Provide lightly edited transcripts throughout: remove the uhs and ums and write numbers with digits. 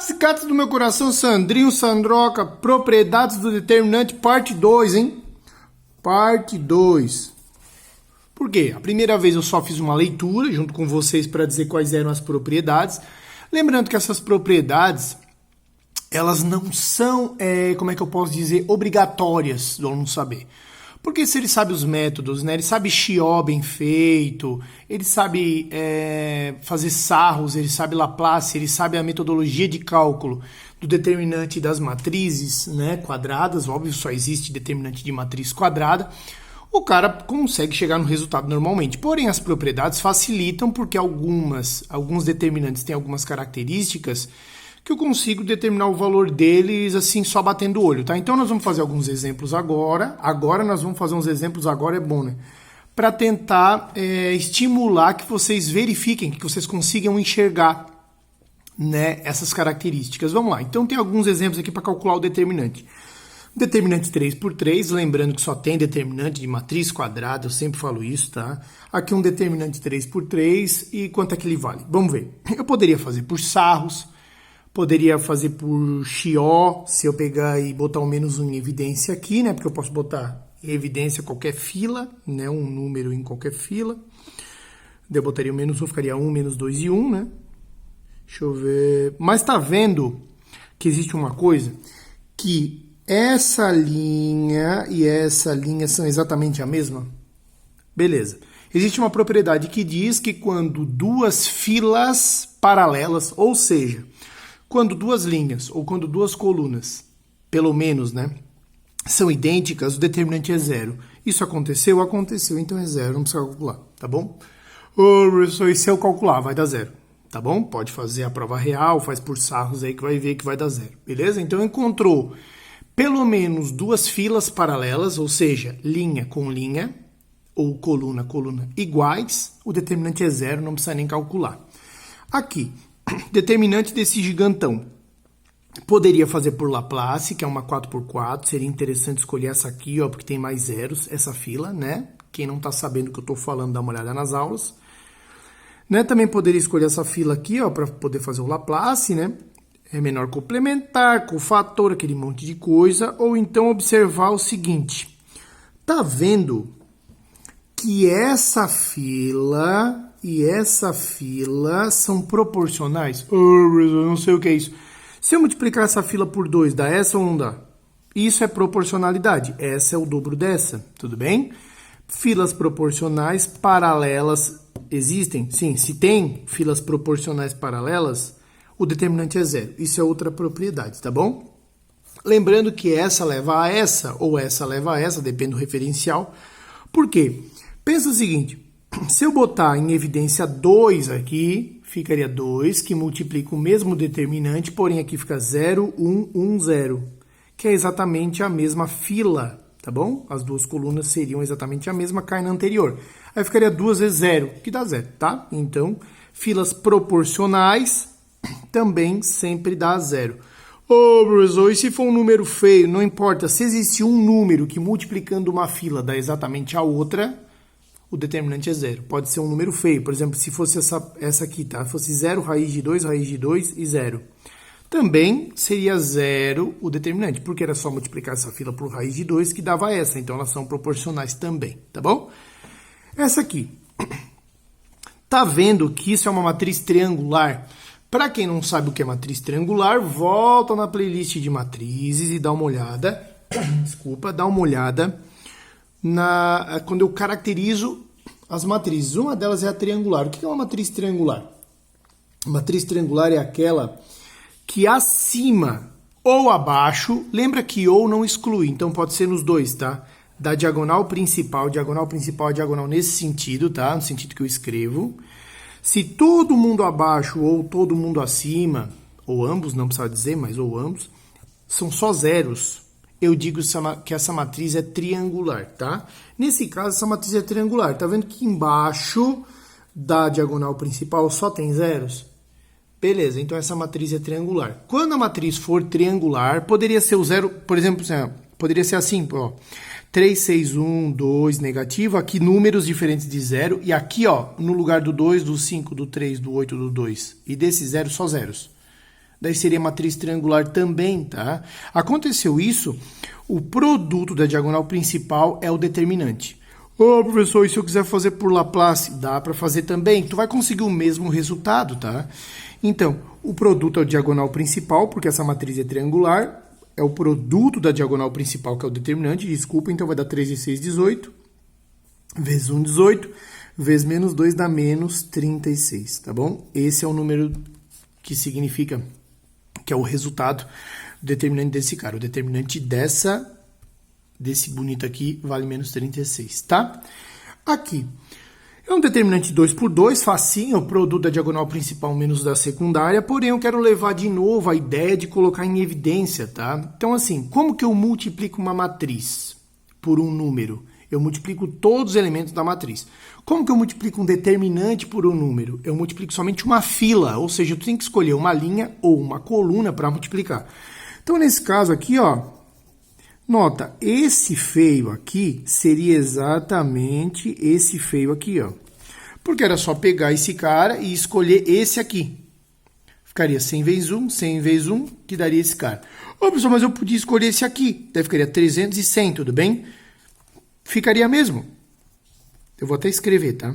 Psicatas do meu coração, Sandrinho, Sandroca, propriedades do determinante, parte 2, hein? Parte 2. Por quê? A primeira vez eu só fiz uma leitura junto com vocês para dizer quais eram as propriedades. Lembrando que essas propriedades, elas não são, como é que eu posso dizer, obrigatórias do aluno saber. Porque se ele sabe os métodos, né? Ele sabe Chió bem feito, ele sabe fazer sarros, ele sabe Laplace, ele sabe a metodologia de cálculo do determinante das matrizes, né, quadradas, óbvio, só existe determinante de matriz quadrada, o cara consegue chegar no resultado normalmente. Porém, as propriedades facilitam porque alguns determinantes têm algumas características que eu consigo determinar o valor deles assim só batendo o olho, tá? Então nós vamos fazer alguns exemplos agora. Agora nós vamos fazer uns exemplos, agora é bom, né? Para tentar estimular que vocês verifiquem, que vocês consigam enxergar, né, essas características. Vamos lá. Então tem alguns exemplos aqui para calcular o determinante. Determinante 3×3, lembrando que só tem determinante de matriz quadrada, eu sempre falo isso, tá? Aqui um determinante 3×3 e quanto é que ele vale? Vamos ver. Eu poderia fazer por sarros, poderia fazer por Chió, se eu pegar e botar um menos 1 em evidência aqui, né? Porque eu posso botar em evidência qualquer fila, né? Um número em qualquer fila. Daí eu botaria o menos 1, ficaria 1, menos 2 e 1, né? Deixa eu ver. Mas tá vendo que existe uma coisa? Que essa linha e essa linha são exatamente a mesma? Beleza. Existe uma propriedade que diz que quando duas filas paralelas, ou seja, quando duas linhas ou quando duas colunas, pelo menos, né, são idênticas, o determinante é zero. Isso aconteceu? Aconteceu, então é zero, não precisa calcular, tá bom? E se eu calcular, vai dar zero, tá bom? Pode fazer a prova real, faz por sarros aí que vai ver que vai dar zero, beleza? Então encontrou pelo menos duas filas paralelas, ou seja, linha com linha, ou coluna, coluna iguais, o determinante é zero, não precisa nem calcular. Aqui, determinante desse gigantão. Poderia fazer por Laplace, que é uma 4×4. Seria interessante escolher essa aqui, ó, porque tem mais zeros, essa fila, né? Quem não está sabendo o que eu estou falando, dá uma olhada nas aulas. Né? Também poderia escolher essa fila aqui, ó, para poder fazer o Laplace, né? É menor complementar, cofator, aquele monte de coisa. Ou então observar o seguinte. Tá vendo que essa fila e essa fila são proporcionais? Eu não sei o que é isso. Se eu multiplicar essa fila por 2, dá essa ou não dá? Isso é proporcionalidade. Essa é o dobro dessa, tudo bem? Filas proporcionais paralelas existem? Sim, se tem filas proporcionais paralelas, o determinante é zero. Isso é outra propriedade, tá bom? Lembrando que essa leva a essa, ou essa leva a essa, depende do referencial. Por quê? Pensa o seguinte, se eu botar em evidência 2 aqui, ficaria 2, que multiplica o mesmo determinante, porém aqui fica 0, 1, 1, 0, que é exatamente a mesma fila, tá bom? As duas colunas seriam exatamente a mesma, cai na anterior. Aí ficaria 2 vezes 0, que dá 0, tá? Então, proporcionais também sempre dá 0. Professor, e se for um número feio? Não importa, se existe um número que multiplicando uma fila dá exatamente a outra, o determinante é 0. Pode ser um número feio, por exemplo, se fosse essa aqui, tá? Fosse 0, raiz de 2 e 0. Também seria 0 o determinante, porque era só multiplicar essa fila por raiz de 2 que dava essa, então elas são proporcionais também, tá bom? Essa aqui. Tá vendo que isso é uma matriz triangular? Para quem não sabe o que é matriz triangular, volta na playlist de matrizes e dá uma olhada. Dá uma olhada quando eu caracterizo as matrizes. Uma delas é a triangular. O que é uma matriz triangular? A matriz triangular é aquela que acima ou abaixo, lembra que ou não exclui, então pode ser nos dois, tá? Da diagonal principal a diagonal nesse sentido, tá? No sentido que eu escrevo. Se todo mundo abaixo ou todo mundo acima, ou ambos, não precisa dizer, mas ou ambos, são só zeros, eu digo que essa matriz é triangular, tá? Nesse caso, essa matriz é triangular. Tá vendo que embaixo da diagonal principal só tem zeros? Beleza, então essa matriz é triangular. Quando a matriz for triangular, poderia ser o zero, por exemplo, poderia ser assim, ó. 3, 6, 1, 2, negativo, aqui números diferentes de zero, e aqui, ó, no lugar do 2, do 5, do 3, do 8, do 2, e desse zero, só zeros. daí seria matriz triangular também, tá? Aconteceu isso, o produto da diagonal principal é o determinante. Ô, professor, e se eu quiser fazer por Laplace? Dá para fazer também, tu vai conseguir o mesmo resultado, tá? Então, o produto é o diagonal principal, porque essa matriz é triangular, é o produto da diagonal principal, que é o determinante, desculpa, então vai dar 3 e 6, 18, vezes 1, 18, vezes menos 2 dá menos 36, tá bom? Esse é o número que significa, que é o resultado do determinante desse cara. O determinante desse bonito aqui vale menos 36, tá? Aqui, é um determinante 2 por 2, facinho, o produto da diagonal principal menos da secundária, porém eu quero levar de novo a ideia de colocar em evidência, tá? Então, assim, como que eu multiplico uma matriz por um número? Eu multiplico todos os elementos da matriz. Como que eu multiplico um determinante por um número? Eu multiplico somente uma fila, ou seja, eu tenho que escolher uma linha ou uma coluna para multiplicar. Então, nesse caso aqui, ó, nota, esse feio aqui seria exatamente esse feio aqui, ó. Porque era só pegar esse cara e escolher esse aqui. Ficaria 100 vezes 1, 100 vezes 1, que daria esse cara. Ô, pessoal, mas eu podia escolher esse aqui. Daí ficaria 300 e 100, tudo bem? Ficaria mesmo. Eu vou até escrever, tá?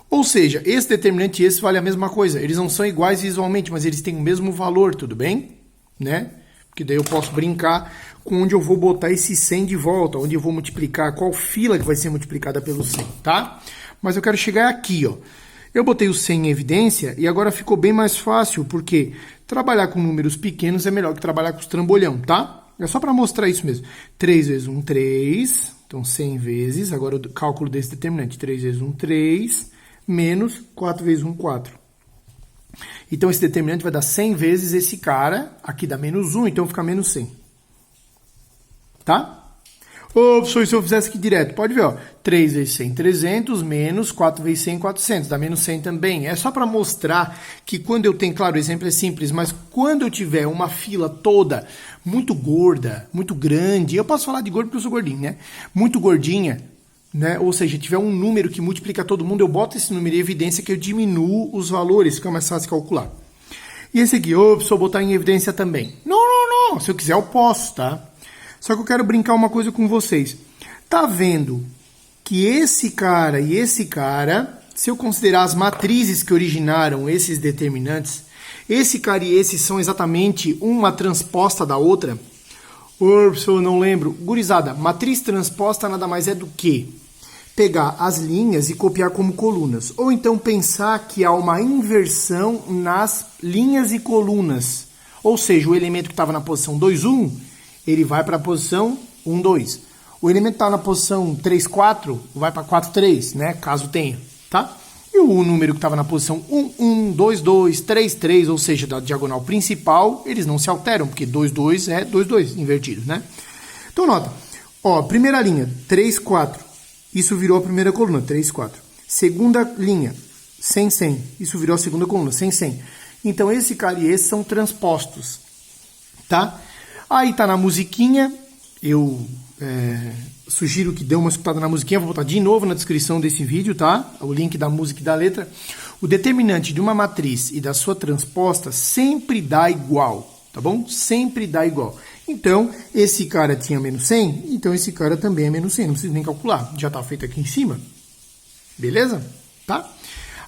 Ou seja, esse determinante e esse vale a mesma coisa. Eles não são iguais visualmente, mas eles têm o mesmo valor, tudo bem? Né? Porque daí eu posso brincar com onde eu vou botar esse 100 de volta, onde eu vou multiplicar, qual fila que vai ser multiplicada pelo 100, tá? Mas eu quero chegar aqui, ó. Eu botei o 100 em evidência e agora ficou bem mais fácil, porque trabalhar com números pequenos é melhor que trabalhar com os trambolhão, tá? É só para mostrar isso mesmo. 3 vezes 1, 3. Então, 100 vezes. Agora, o cálculo desse determinante. 3 vezes 1, 3. Menos 4 vezes 1, 4. Então, esse determinante vai dar 100 vezes esse cara. Aqui dá menos 1, então fica menos 100. Tá? Ô, professor, se eu fizesse aqui direto, pode ver, ó. 3 vezes 100, 300, menos 4 vezes 100, 400. Dá menos 100 também. É só para mostrar que quando eu tenho, claro, o exemplo é simples, mas quando eu tiver uma fila toda muito gorda, muito grande, eu posso falar de gordo porque eu sou gordinho, né? Muito gordinha, né? Ou seja, tiver um número que multiplica todo mundo, eu boto esse número em evidência que eu diminuo os valores, fica mais fácil calcular. E esse aqui, ô, preciso botar em evidência também. Não. Se eu quiser, eu posso, tá? Só que eu quero brincar uma coisa com vocês. Tá vendo que esse cara e esse cara, se eu considerar as matrizes que originaram esses determinantes, esse cara e esse são exatamente uma transposta da outra? Eu não lembro. Gurizada, matriz transposta nada mais é do que pegar as linhas e copiar como colunas. Ou então pensar que há uma inversão nas linhas e colunas. Ou seja, o elemento que estava na posição 2, 1... ele vai para a posição 1, 2. O elemento que está na posição 3, 4, vai para 4, 3, né? Caso tenha, tá? E o número que estava na posição 1, 1, 2, 2, 3, 3, ou seja, da diagonal principal, eles não se alteram, porque 2, 2 é 2, 2, invertido, né? Então, nota. Ó, primeira linha, 3, 4. Isso virou a primeira coluna, 3, 4. Segunda linha, 100, 100. Isso virou a segunda coluna, 100, 100. Então, esse cara e esse são transpostos, tá? Aí tá na musiquinha, eu sugiro que dê uma escutada na musiquinha, vou botar de novo na descrição desse vídeo, tá? O link da música e da letra. O determinante de uma matriz e da sua transposta sempre dá igual, tá bom? Sempre dá igual. Então, esse cara tinha menos 100, então esse cara também é menos 100, não precisa nem calcular, já tá feito aqui em cima. Beleza? Tá?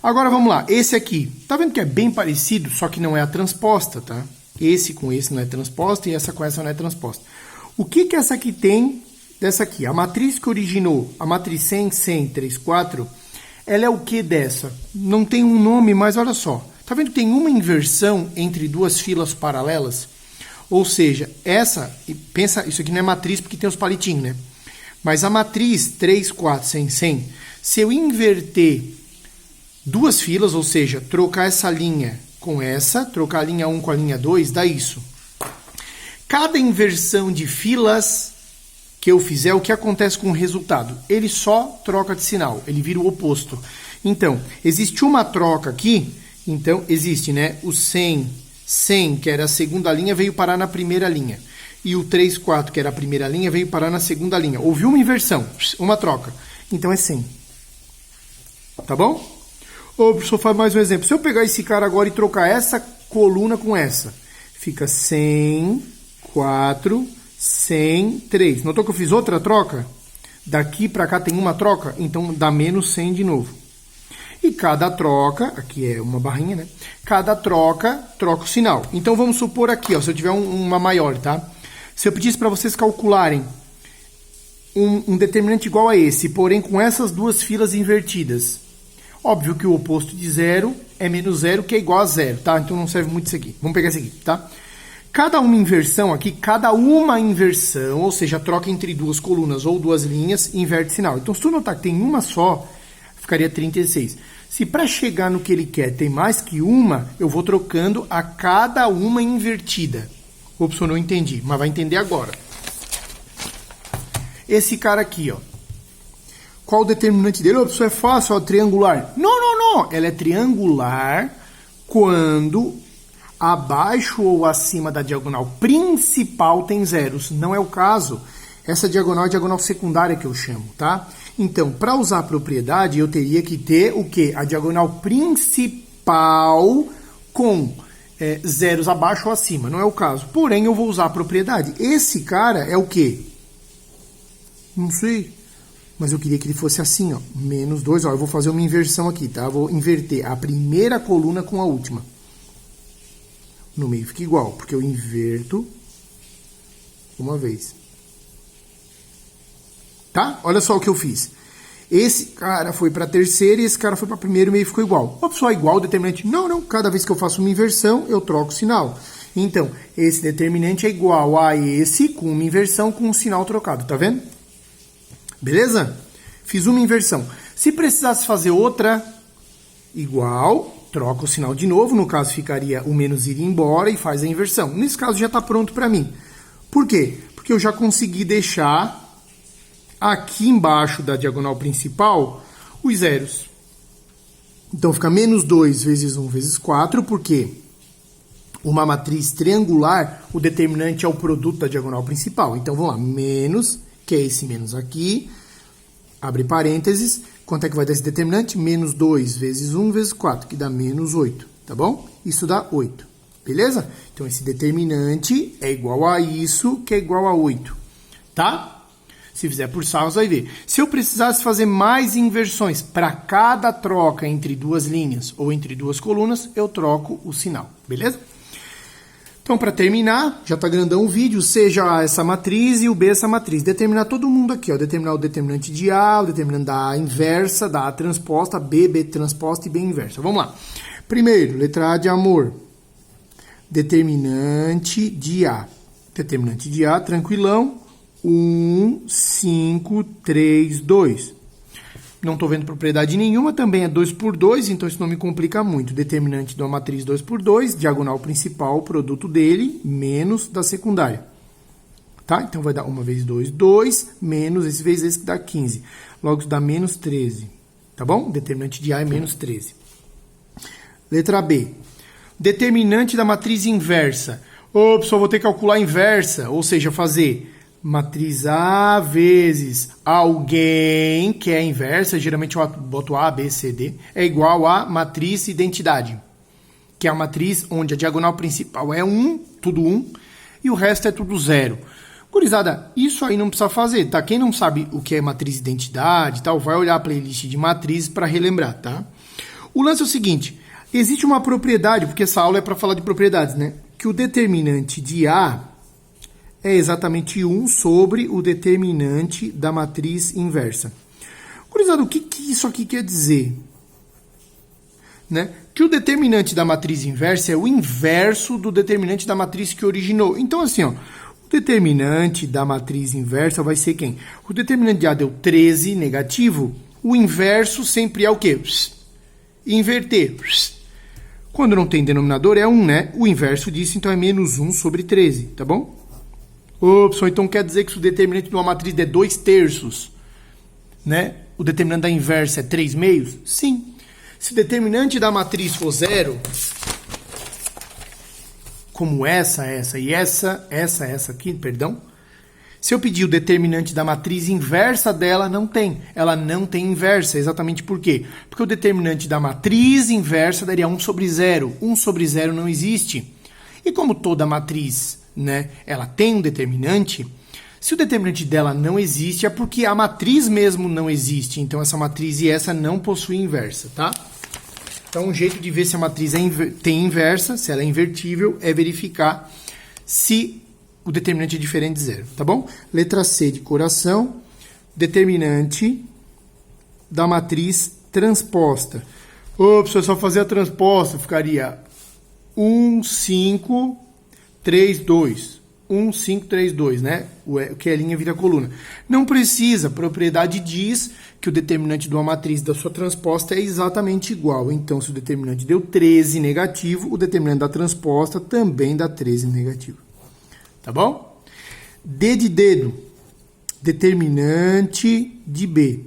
Agora vamos lá, esse aqui, tá vendo que é bem parecido, só que não é a transposta, tá? Esse com esse não é transposta e essa com essa não é transposta. O que essa aqui tem dessa aqui? A matriz que originou, a matriz 100, 100, 3, 4, ela é o que dessa? Não tem um nome, mas olha só. Tá vendo que tem uma inversão entre duas filas paralelas? Ou seja, essa, pensa, isso aqui não é matriz porque tem os palitinhos, né? Mas a matriz 3, 4, 100, 100, se eu inverter duas filas, ou seja, trocar essa linha com essa, trocar a linha 1 com a linha 2, dá isso. Cada inversão de filas que eu fizer, o que acontece com o resultado? Ele só troca de sinal, ele vira o oposto. Então, existe uma troca aqui, então existe, né? O 100, 100, que era a segunda linha, veio parar na primeira linha. E o 3, 4, que era a primeira linha, veio parar na segunda linha. Houve uma inversão, uma troca. Então é 100. Tá bom? Ô, professor, faz mais um exemplo. Se eu pegar esse cara agora e trocar essa coluna com essa, fica 100, 4, 100, 3. Notou que eu fiz outra troca? Daqui para cá tem uma troca, então dá menos 100 de novo. E cada troca, aqui é uma barrinha, né? Cada troca, troca o sinal. Então vamos supor aqui, ó, se eu tiver uma maior, tá? Se eu pedisse para vocês calcularem um determinante igual a esse, porém com essas duas filas invertidas. Óbvio que o oposto de zero é menos zero, que é igual a zero, tá? Então não serve muito isso aqui. Vamos pegar esse aqui, tá? Cada uma inversão aqui, ou seja, troca entre duas colunas ou duas linhas, inverte sinal. Então, se tu notar que tem uma só, ficaria 36. Se para chegar no que ele quer tem mais que uma, eu vou trocando a cada uma invertida. Ops, eu não entendi, mas vai entender agora. Esse cara aqui, ó. Qual o determinante dele? Ops, isso é fácil, ó, triangular. Não. Ela é triangular quando abaixo ou acima da diagonal principal tem zeros. Não é o caso. Essa diagonal é a diagonal secundária que eu chamo, tá? Então, para usar a propriedade, eu teria que ter o quê? A diagonal principal com zeros abaixo ou acima. Não é o caso. Porém, eu vou usar a propriedade. Esse cara é o quê? Não sei. Mas eu queria que ele fosse assim, ó. Menos 2. Ó, eu vou fazer uma inversão aqui, tá? Eu vou inverter a primeira coluna com a última. No meio fica igual, porque eu inverto uma vez. Tá? Olha só o que eu fiz. Esse cara foi para a terceira e esse cara foi para a primeira e o meio ficou igual. Opa, só igual o determinante? Não. Cada vez que eu faço uma inversão, eu troco o sinal. Então, esse determinante é igual a esse com uma inversão com um sinal trocado. Tá vendo? Beleza? Fiz uma inversão. Se precisasse fazer outra igual, troca o sinal de novo. No caso, ficaria o menos ir embora e faz a inversão. Nesse caso, já está pronto para mim. Por quê? Porque eu já consegui deixar aqui embaixo da diagonal principal os zeros. Então, fica menos 2 vezes 1 vezes 4, porque uma matriz triangular, o determinante é o produto da diagonal principal. Então, vamos lá, menos, que é esse menos aqui, abre parênteses, quanto é que vai dar esse determinante? Menos 2 vezes 1 vezes 4, que dá menos 8, tá bom? Isso dá 8, beleza? Então, esse determinante é igual a isso, que é igual a 8, tá? Se fizer por sarros, vai ver. Se eu precisasse fazer mais inversões para cada troca entre duas linhas ou entre duas colunas, eu troco o sinal, beleza? Então, para terminar, já está grandão o vídeo, seja A essa matriz e o B essa matriz. Determinar todo mundo aqui, ó. Determinar o determinante de A, o determinante da A inversa, da A transposta, B transposta e B inversa. Vamos lá. Primeiro, letra A de amor. Determinante de A. Determinante de A, tranquilão. 1, 5, 3, 2. Não estou vendo propriedade nenhuma, também é 2 por 2, então isso não me complica muito. Determinante de uma matriz 2 por 2, diagonal principal, produto dele, menos da secundária. Tá? Então vai dar 1 vezes 2, 2, menos esse vezes esse que dá 15. Logo isso dá menos 13. Tá bom? Determinante de A é menos 13. Letra B. Determinante da matriz inversa. Ops, só vou ter que calcular a inversa, ou seja, fazer matriz A vezes alguém, que é a inversa, geralmente eu boto A, B, C, D, é igual a matriz identidade, que é a matriz onde a diagonal principal é 1, tudo 1, e o resto é tudo 0. Gurizada, isso aí não precisa fazer, tá? Quem não sabe o que é matriz identidade e tal, vai olhar a playlist de matrizes para relembrar, tá? O lance é o seguinte, existe uma propriedade, porque essa aula é para falar de propriedades, né? Que o determinante de A é exatamente 1 sobre o determinante da matriz inversa. Gurizada, o que isso aqui quer dizer? Né? Que o determinante da matriz inversa é o inverso do determinante da matriz que originou. Então, assim, ó, o determinante da matriz inversa vai ser quem? O determinante de A deu 13, negativo. O inverso sempre é o quê? Inverter. Quando não tem denominador, é 1, né? O inverso disso, então, é menos 1 sobre 13, tá bom? Ops, então quer dizer que se o determinante de uma matriz der 2/3, né? O determinante da inversa é 3/2? Sim. Se o determinante da matriz for 0, como essa e essa aqui, perdão. Se eu pedir o determinante da matriz inversa dela, não tem. Ela não tem inversa. Exatamente por quê? Porque o determinante da matriz inversa daria 1 sobre 0. 1 sobre 0 não existe. E como toda matriz, né, ela tem um determinante, se o determinante dela não existe, é porque a matriz mesmo não existe. Então, essa matriz e essa não possuem inversa, tá? Então, um jeito de ver se a matriz tem inversa, se ela é invertível, é verificar se o determinante é diferente de zero, tá bom? Letra C de coração, determinante da matriz transposta. Se eu só fazer a transposta, ficaria 1, 5, 3, 2. 1, 5, 3, 2, né? O que é linha vira coluna. Não precisa, a propriedade diz que o determinante de uma matriz da sua transposta é exatamente igual. Então, se o determinante deu 13 negativo, o determinante da transposta também dá 13 negativo. Tá bom? D de dedo, determinante de B.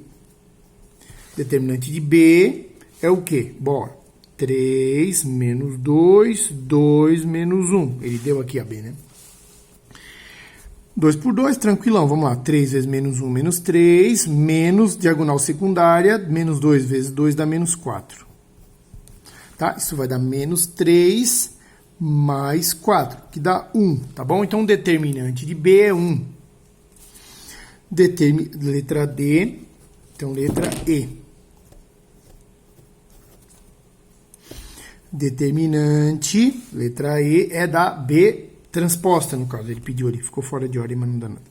Determinante de B é o quê? Bora. 3 menos 2, 2 menos 1. Ele deu aqui a B, né? 2 por 2, tranquilão. Vamos lá. 3 vezes menos 1, menos 3. Menos diagonal secundária. Menos 2 vezes 2 dá menos 4. Tá? Isso vai dar menos 3 mais 4, que dá 1. Tá bom? Então, o determinante de B é 1. Letra D. Então, letra E. Determinante, letra E, é da B transposta, no caso. Ele pediu ali, ficou fora de ordem, mas não dá nada.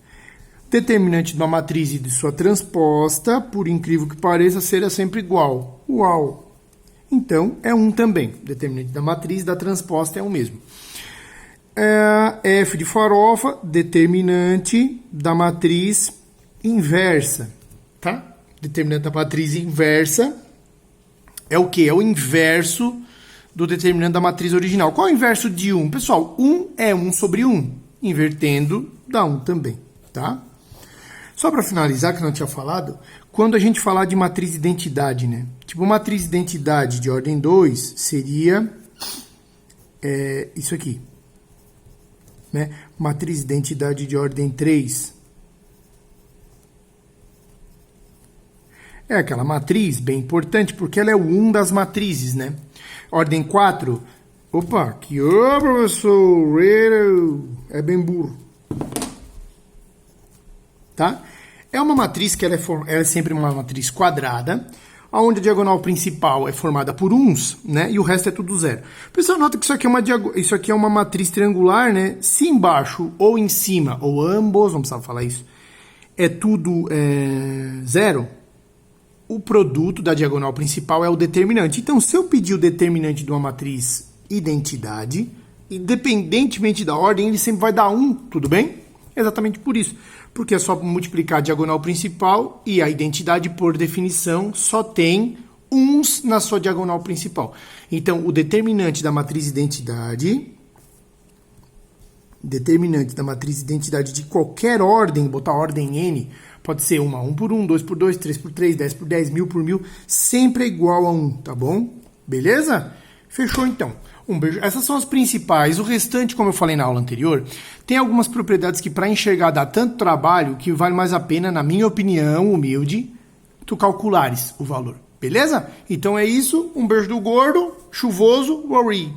Determinante de uma matriz e de sua transposta, por incrível que pareça, será sempre igual. Uau! Então, é 1 também. Determinante da matriz e da transposta é o mesmo. F de farofa, determinante da matriz inversa. Tá? Determinante da matriz inversa é o quê? É o inverso do determinante da matriz original. Qual é o inverso de 1? Pessoal, 1 é 1 sobre 1. Invertendo, dá 1 também, tá? Só para finalizar, que eu não tinha falado, quando a gente falar de matriz de identidade, né? Tipo, matriz de identidade de ordem 2 seria isso aqui. Né? Matriz de identidade de ordem 3 é aquela matriz bem importante, porque ela é o 1 das matrizes, né? Ordem 4. Opa, que ô, professor, é bem burro. Tá? É uma matriz que ela é sempre uma matriz quadrada, onde a diagonal principal é formada por uns, né? E o resto é tudo zero. Pessoal, nota que isso aqui é uma matriz triangular, né? Se embaixo ou em cima, ou ambos, não precisava falar isso, é tudo zero, o produto da diagonal principal é o determinante. Então, se eu pedir o determinante de uma matriz identidade, independentemente da ordem, ele sempre vai dar 1, tudo bem? Exatamente por isso. Porque é só multiplicar a diagonal principal e a identidade, por definição, só tem uns na sua diagonal principal. Então, o determinante da matriz identidade de qualquer ordem, botar ordem N, pode ser 1 por 1, 2 por 2, 3 por 3, 10 por 10, 1000 por 1000, sempre é igual a 1, tá bom? Beleza? Fechou então. Um beijo. Essas são as principais. O restante, como eu falei na aula anterior, tem algumas propriedades que para enxergar dá tanto trabalho que vale mais a pena, na minha opinião, humilde, tu calculares o valor. Beleza? Então é isso. Um beijo do gordo, chuvoso, worry.